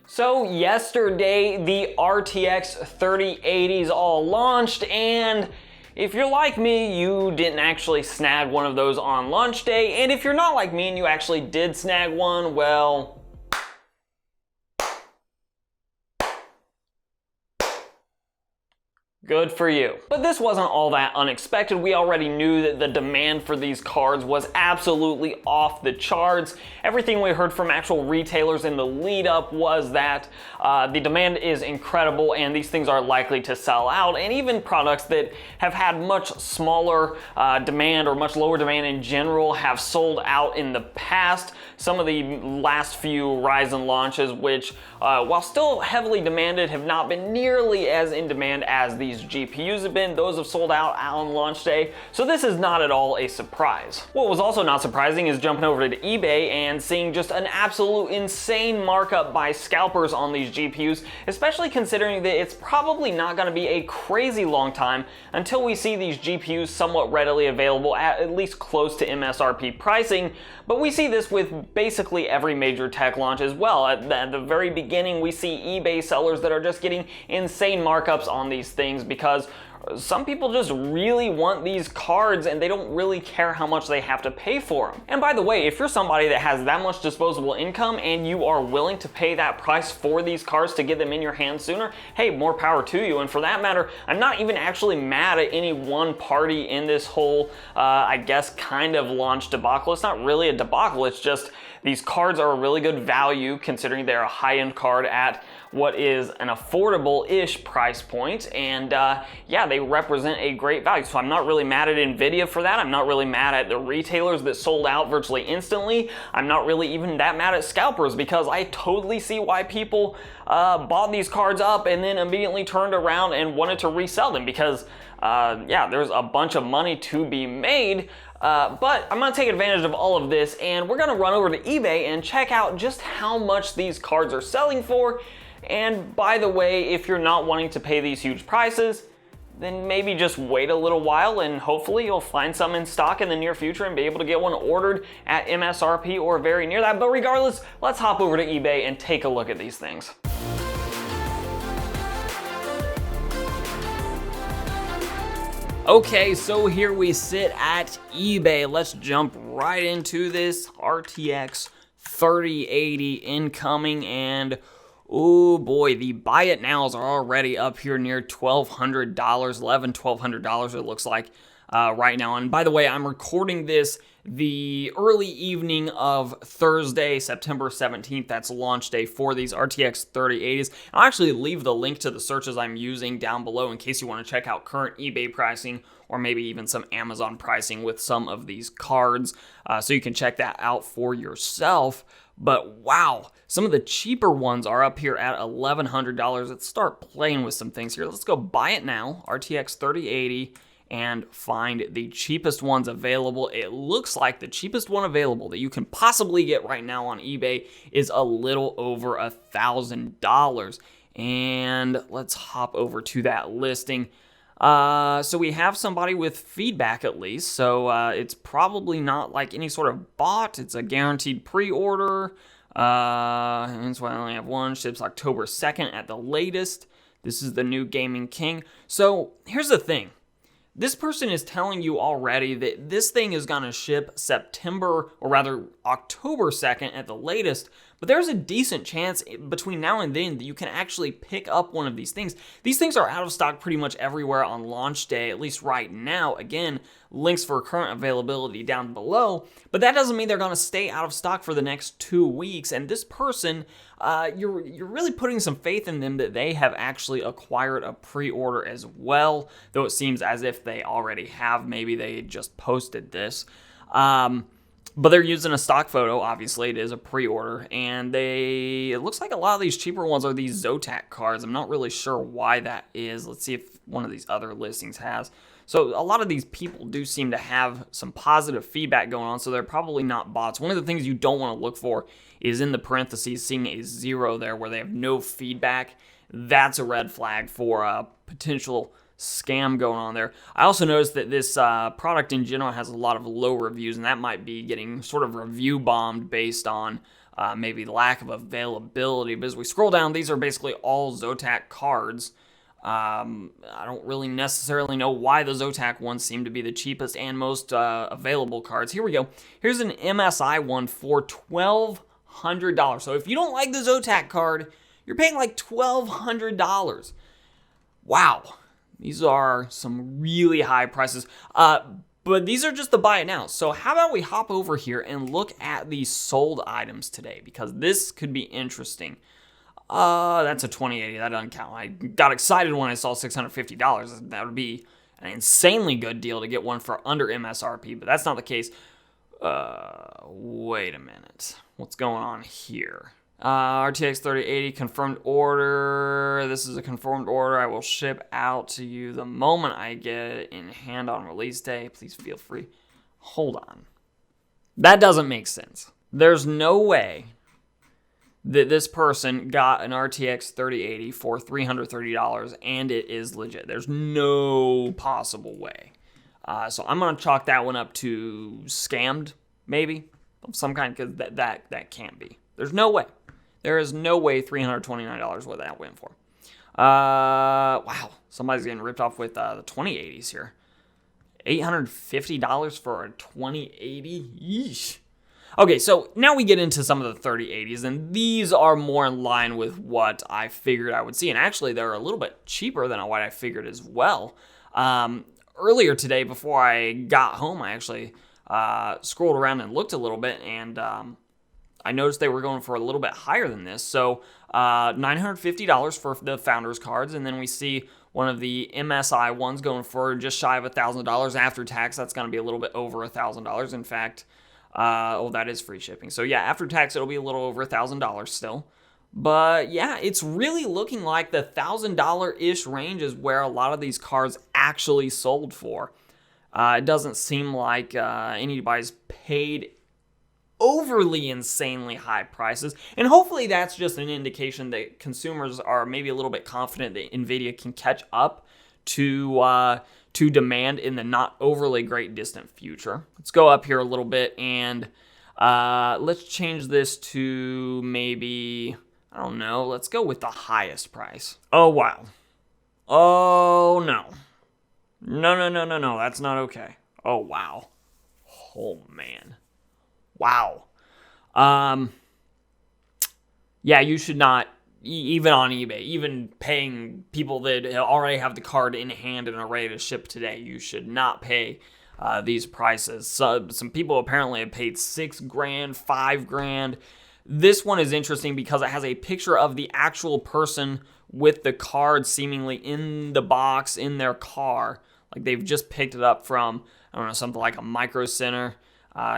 So yesterday, the RTX 3080s all launched, and if you're like me, you didn't actually snag one of those on launch day, and if you're not like me and you actually did snag one, well, good for you. But this wasn't all that unexpected. We already knew that the demand for these cards was absolutely off the charts. Everything we heard from actual retailers in the lead up was that the demand is incredible and these things are likely to sell out. And even products that have had much smaller demand or much lower demand in general have sold out in the past. Some of the last few Ryzen launches, which while still heavily demanded, have not been nearly as in demand as these GPUs have been. Those have sold out on launch day, so this is not at all a surprise. What was also not surprising is jumping over to eBay and seeing just an absolute insane markup by scalpers on these GPUs, especially considering that it's probably not going to be a crazy long time until we see these GPUs somewhat readily available at least close to MSRP pricing. But we see this with basically every major tech launch as well. At the very beginning, we see eBay sellers that are just getting insane markups on these things because some people just really want these cards and they don't really care how much they have to pay for them. And by the way, if you're somebody that has that much disposable income and you are willing to pay that price for these cards to get them in your hands sooner, hey, more power to you. And for that matter, I'm not even actually mad at any one party in this whole, I guess, kind of launch debacle. It's not really a debacle, it's just these cards are a really good value considering they're a high-end card at what is an affordable-ish price point, and yeah, they represent a great value. So I'm not really mad at Nvidia for that. I'm not really mad at the retailers that sold out virtually instantly. I'm not really even that mad at scalpers because I totally see why people bought these cards up and then immediately turned around and wanted to resell them because yeah, there's a bunch of money to be made. But I'm going to take advantage of all of this and we're going to run over to eBay and check out just how much these cards are selling for. And by the way, if you're not wanting to pay these huge prices, then maybe just wait a little while and hopefully you'll find some in stock in the near future and be able to get one ordered at MSRP or very near that. But regardless, let's hop over to eBay and take a look at these things. Okay, so here we sit at eBay. Let's jump right into this RTX 3080 incoming, and oh boy, the buy it nows are already up here near $1,200, $1,200 it looks like right now. And by the way, I'm recording this the early evening of Thursday, September 17th. That's launch day for these RTX 3080s. I'll actually leave the link to the searches I'm using down below in case you want to check out current eBay pricing or maybe even some Amazon pricing with some of these cards. So you can check that out for yourself. But wow, some of the cheaper ones are up here at $1,100. Let's start playing with some things here. Let's go buy it now, RTX 3080, and find the cheapest ones available. It looks like the cheapest one available that you can possibly get right now on eBay is a little over $1,000. And let's hop over to that listing. So we have somebody with feedback at least, so it's probably not like any sort of bot. It's a guaranteed pre-order. And so I only have one. Ships October 2nd at the latest. This is the new Gaming King. So here's the thing. This person is telling you already that this thing is going to ship September, or rather October 2nd at the latest, but there's a decent chance between now and then that you can actually pick up one of these things. These things are out of stock pretty much everywhere on launch day, at least right now. Again, links for current availability down below, but that doesn't mean they're going to stay out of stock for the next 2 weeks. And this person, you're really putting some faith in them that they have actually acquired a pre-order as well, though it seems as if they already have. Maybe they just posted this. But they're using a stock photo, obviously it is a pre-order, and it looks like a lot of these cheaper ones are these Zotac cards. I'm not really sure why that is. Let's see if one of these other listings has. So a lot of these people do seem to have some positive feedback going on, so they're probably not bots. One of the things you don't want to look for is in the parentheses seeing a 0 there where they have no feedback. That's a red flag for a potential scam going on there. I also noticed that this product in general has a lot of low reviews, and that might be getting sort of review bombed based on maybe lack of availability. But as we scroll down, these are basically all Zotac cards. I don't really necessarily know why the Zotac ones seem to be the cheapest and most available cards. Here we go. Here's an MSI one for $1,200. So if you don't like the Zotac card, you're paying like $1,200. Wow. These are some really high prices. But these are just the buy it now. So how about we hop over here and look at the sold items today, because this could be interesting. That's a 2080. That doesn't count. I got excited when I saw $650. That would be an insanely good deal to get one for under MSRP, but that's not the case. Wait a minute. What's going on here? RTX 3080 confirmed order. This is a confirmed order. I will ship out to you the moment I get it in hand on release day. Please feel free. Hold on. That doesn't make sense. There's no way that this person got an RTX 3080 for $330 and it is legit. There's no possible way. So I'm going to chalk that one up to scammed, maybe, of some kind, because that can't be. There's no way. There is no way $329 what that went for. Wow, somebody's getting ripped off with the 2080s here. $850 for a 2080? Yeesh. Okay, so now we get into some of the 3080s, and these are more in line with what I figured I would see. And actually, they're a little bit cheaper than what I figured as well. Earlier today, before I got home, I actually scrolled around and looked a little bit, and I noticed they were going for a little bit higher than this. So $950 for the Founders cards, and then we see one of the MSI ones going for just shy of $1,000 after tax. That's going to be a little bit over $1,000. In fact, that is free shipping. So yeah, after tax, it'll be a little over $1,000 still. But yeah, it's really looking like the $1,000-ish range is where a lot of these cards actually sold for. It doesn't seem like anybody's paid overly insanely high prices, and hopefully that's just an indication that consumers are maybe a little bit confident that Nvidia can catch up to demand in the not overly great distant future. Let's go up here a little bit and let's change this to maybe, I don't know, let's go with the highest price. Oh wow. Oh no. No, that's not okay. Oh wow. Oh man. Wow. Yeah, you should not, even on eBay, even paying people that already have the card in hand and are ready to ship today, you should not pay these prices. So, some people apparently have paid $6,000, $5,000. This one is interesting because it has a picture of the actual person with the card seemingly in the box in their car. Like they've just picked it up from, I don't know, something like a Micro Center.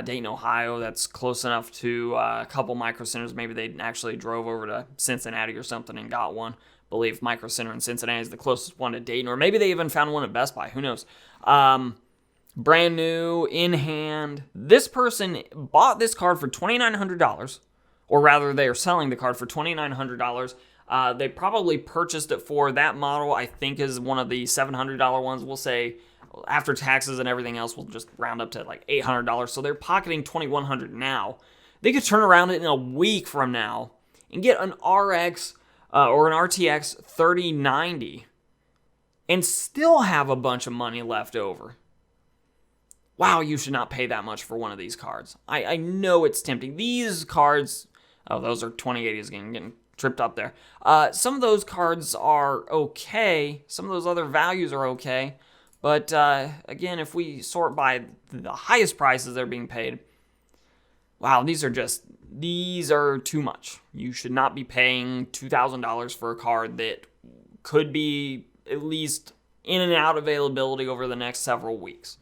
Dayton, Ohio, that's close enough to a couple Micro Centers. Maybe they actually drove over to Cincinnati or something and got one. I believe Micro Center in Cincinnati is the closest one to Dayton, or maybe they even found one at Best Buy. Who knows? Brand new, in hand. This person bought this card for $2,900, or rather they are selling the card for $2,900. They probably purchased it for that model, I think is one of the $700 ones. We'll say after taxes and everything else, we'll just round up to like $800. So they're pocketing $2,100 now. They could turn around in a week from now and get an RX or an RTX 3090 and still have a bunch of money left over. Wow, you should not pay that much for one of these cards. I know it's tempting. These cards, oh, those are 2080s getting tripped up there. Some of those cards are okay. Some of those other values are okay. But again, if we sort by the highest prices they're being paid, wow, these are too much. You should not be paying $2,000 for a card that could be at least in and out availability over the next several weeks.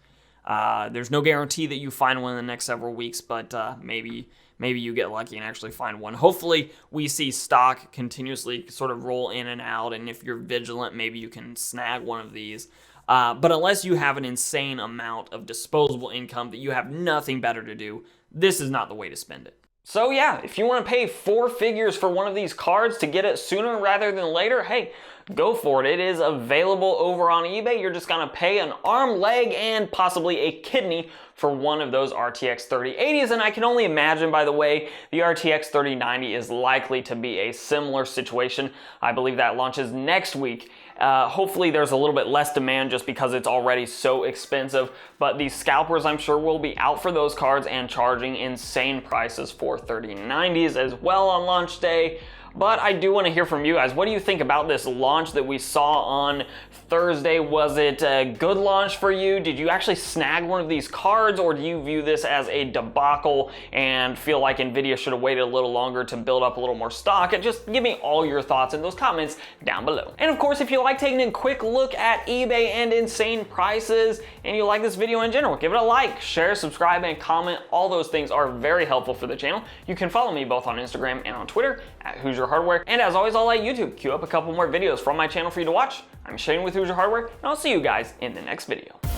There's no guarantee that you find one in the next several weeks, but maybe you get lucky and actually find one. Hopefully, we see stock continuously sort of roll in and out, and if you're vigilant, maybe you can snag one of these. But unless you have an insane amount of disposable income that you have nothing better to do, this is not the way to spend it. So yeah, if you want to pay 4 figures for one of these cards to get it sooner rather than later, hey, go for it. It is available over on eBay. You're just going to pay an arm, leg, and possibly a kidney for one of those RTX 3080s, and I can only imagine, by the way, the RTX 3090 is likely to be a similar situation. I believe that launches next week. Hopefully there's a little bit less demand just because it's already so expensive, but these scalpers I'm sure will be out for those cards and charging insane prices for 3090s as well on launch day. But I do want to hear from you guys. What do you think about this launch that we saw on Thursday? Was it a good launch for you? Did you actually snag one of these cards, or do you view this as a debacle and feel like Nvidia should have waited a little longer to build up a little more stock? And just give me all your thoughts in those comments down below. And of course, if you like taking a quick look at eBay and insane prices, and you like this video in general, give it a like, share, subscribe, and comment. All those things are very helpful for the channel. You can follow me both on Instagram and on Twitter at Hoosier Hardware. And as always, I'll let YouTube queue up a couple more videos from my channel for you to watch. I'm Shane with Hoosier Hardware, and I'll see you guys in the next video.